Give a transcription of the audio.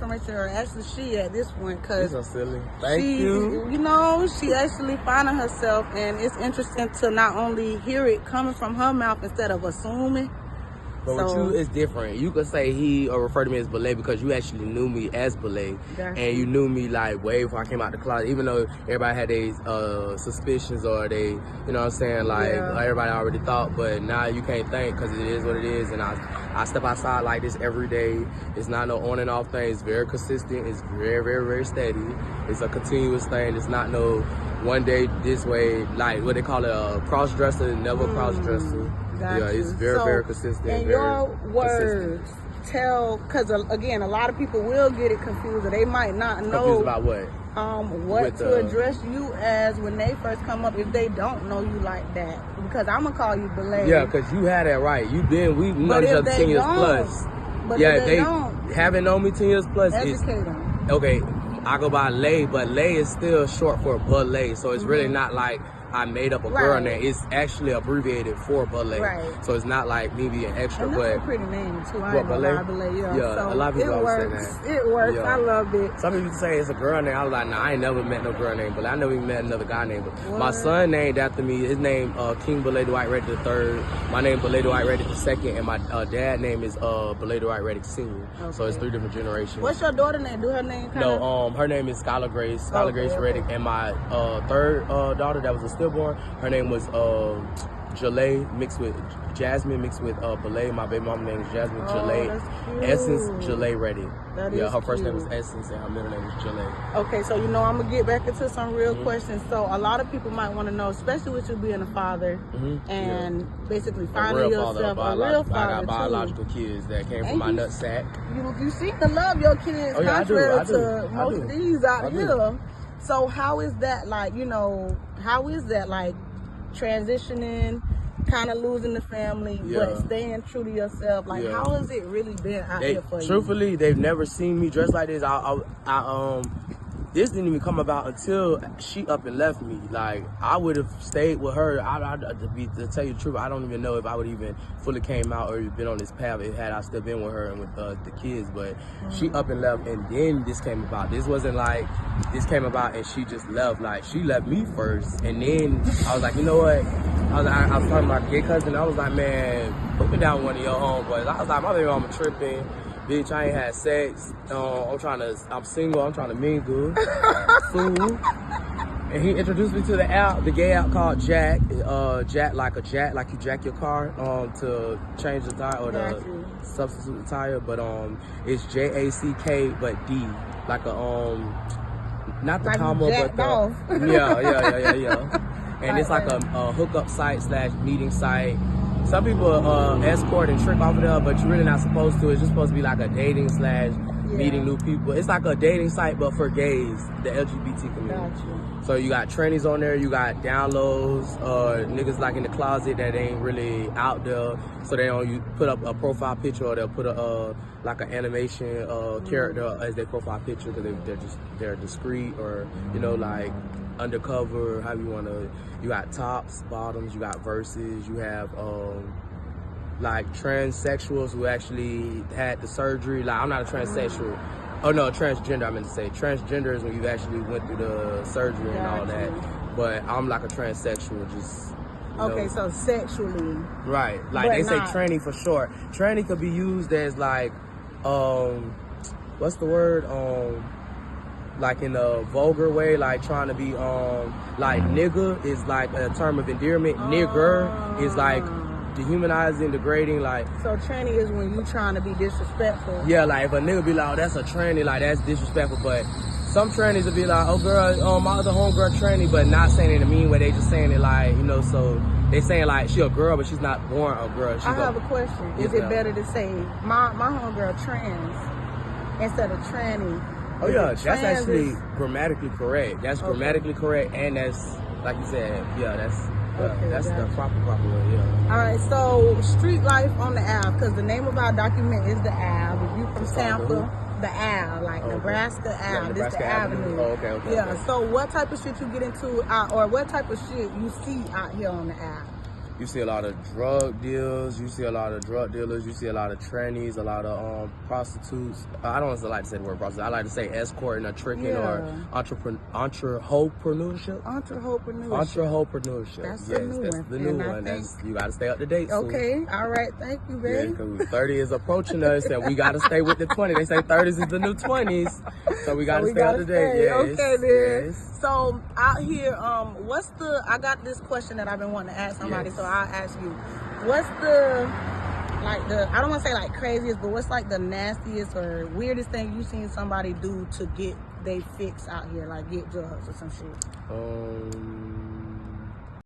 confirmation, or actually she at this point, because so silly. Thank you. You know, she actually finding herself, and it's interesting to not only hear it coming from her mouth instead of assuming. But with you, it's different. You could say he or refer to me as Balay because you actually knew me as Balay. And you knew me like way before I came out the closet, even though everybody had their suspicions or they, you know what I'm saying, like everybody already thought, but now you can't think because it is what it is. And I step outside like this every day. It's not no on and off thing. It's very consistent. It's very, very, very steady. It's a continuous thing. It's not no one day this way, like what they call it, a cross-dresser, never cross-dresser. Yeah, it's very, very consistent. In your words, because again, a lot of people will get it confused, or they might not know. Confused about what? What to address you as when they first come up if they don't know you like that. Because I'm gonna call you Balay. Yeah, because you had that right. We've known each other 10 years plus. But yeah, if they don't, haven't known me 10 years plus. Educate them. Okay, I go by Lay, but Lay is still short for Balay, so it's really not like I made up a girl name. It's actually abbreviated for Balay. Right. So it's not like me being extra, and that's a pretty name too. I ain't gonna lie, Balay. Yeah, so a lot of people always say that. It works. Yeah. I loved it. Some people say it's a girl name. I was like, nah, I ain't never met no girl name, but I never even met another guy named. But my son named after me. His name King Balay Dwight Reddick III. My name Balay Dwight Reddick II, and my dad name is Balay Dwight Reddick Sr. Okay. So it's 3 different generations. What's your daughter name? Do her name? Her name is Skylar Grace. Skylar Grace Reddick, and my third daughter that was a stillborn. Her name was Jalay mixed with Jasmine mixed with Balay. My baby mama name is Jasmine Jalay. Essence Jalay Reddick. Her first name was Essence and her middle name is Jalay. Okay, so I'm gonna get back into some real questions. So a lot of people might want to know, especially with you being a father and basically finding yourself a real father. I got biological kids that came from my nut sack. You seem to love your kids, contrary to most of these out here. So how is that like? Transitioning, kind of losing the family, but staying true to yourself? Like, how has it really been out here for you? Truthfully, they've never seen me dressed like this. This didn't even come about until she up and left me. Like, I would have stayed with her. To tell you the truth, I don't even know if I would even fully came out or been on this path had I still been with her and with the kids. But she up and left, and then this came about. This wasn't like this came about and she just left. Like, she left me first, and then I was like, you know what? I was talking to my gay cousin. I was like, man, put me down with one of your homeboys. I was like, my baby mama tripping. Bitch, I ain't had sex. I'm single. I'm trying to mingle. Fool. And he introduced me to the gay app called Jack. Jack, like you jack your car to change the tire or to substitute the tire. But it's JACK, but D, like not the comma, but yeah. And it's like a hookup site / meeting site. Some people escort and trick off of there, but you're really not supposed to. It's just supposed to be like a dating / meeting new people. It's like a dating site, but for gays, the LGBT community. So you got trannies on there, you got downloads, niggas like in the closet that ain't really out there. So they don't you put up a profile picture, or they'll put a like an animation character as their profile picture because they're discreet, or like undercover, how you want to. You got tops, bottoms, you got verses, you have like transsexuals who actually had the surgery. Like, I'm not a transsexual. Oh no, transgender, I meant to say. Transgender is when you actually went through the surgery and all that. But I'm like a transsexual, just okay, so sexually. Right. Like they say tranny for short. Tranny could be used as like what's the word? Like in a vulgar way, like trying to be like nigger is like a term of endearment. Nigger is like dehumanizing, degrading, like. So tranny is when you trying to be disrespectful. Yeah, like if a nigga be like, oh, that's a tranny, like that's disrespectful. But some trannies will be like, oh girl, my other homegirl tranny, but not saying it in a mean way. They just saying it like, so they saying like she a girl, but she's not born a girl. I have a question. Is it better to say my homegirl trans instead of tranny? Oh yeah, that's actually grammatically correct. That's grammatically correct, and that's, like you said, that's the proper way, All right, so street life on the Ave, because the name of our document is the Ave. If you from Tampa, the Ave, like Nebraska Ave, this the Avenue. Oh, okay. Yeah, so what type of shit you get into, or what type of shit you see out here on the Ave? You see a lot of drug deals. You see a lot of drug dealers. You see a lot of trannies, a lot of prostitutes. I don't like to say the word prostitute. I like to say escorting or tricking or entrepreneurship. Entrepreneurship. That's yes, the new that's one. the new one. You got to stay up to date. Okay, all right. Thank you, babe. Yeah, because 30 is approaching us, and we got to stay with the 20. They say 30s is the new 20s, so we got to stay up to date. Yes, okay, then. Yes. So out here, I got this question that I've been wanting to ask somebody, so I'll ask you. What's I don't want to say like craziest, but what's like the nastiest or weirdest thing you seen somebody do to get they fix out here, like get drugs or some shit?